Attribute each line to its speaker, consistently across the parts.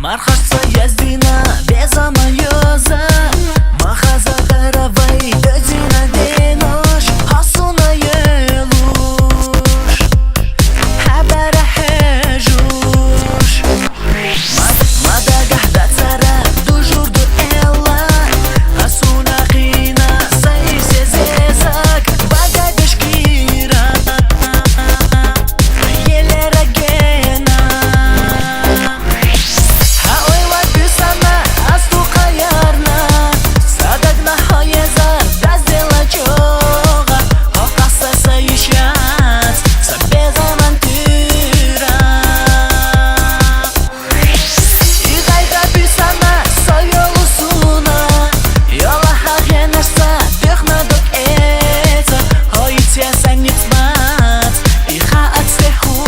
Speaker 1: Мархаса ездина, беза майоза, махаза гаравай, дözina denoş, hasuna yeluş, habara hejuş. Mada gahdat sara, dujurdu ella, hasuna qina, sayı sezezak, baga dışkira, yelere gena. Ha oylar bir sana, astu kayarna, sadagna hayezar, dazdela çoğa, hokasa sayışat, sabeza mantıra. İdayda bir sana, soyulusuna, yola hagenarsa, dökna dök etsa, hoyitya sen nitmat, iha atstehuna.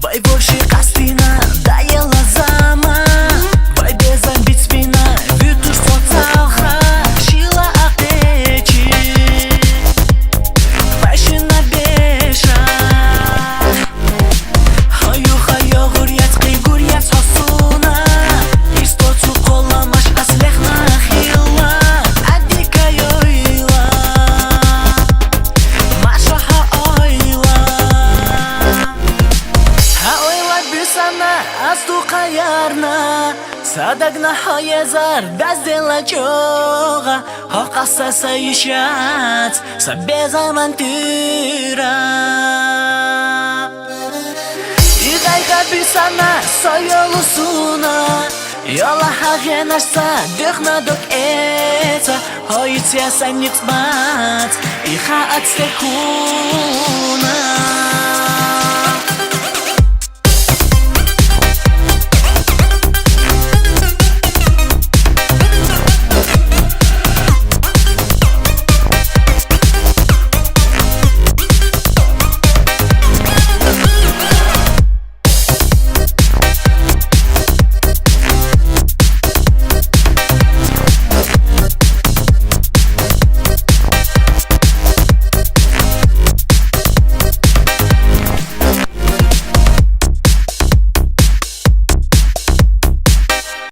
Speaker 1: Vai больше кастина, даела зама, vai безамбит спина, вютуш соцалха, шила апечи, vai шина беша. Хаю гурьяц хосуна, истоцу коламаш аслехна хила, адика йойла, машаха ойла. Ha oylar bir sana, astu kayarna, sadagna hayezar, dazdela çoğa, hokasa sayışat, sabeza mantıra. İdayda bir sana, soyulusuna, yola hagenarsa, dökna dök etsa, hoyitya sen nitmat, iha atstehuna.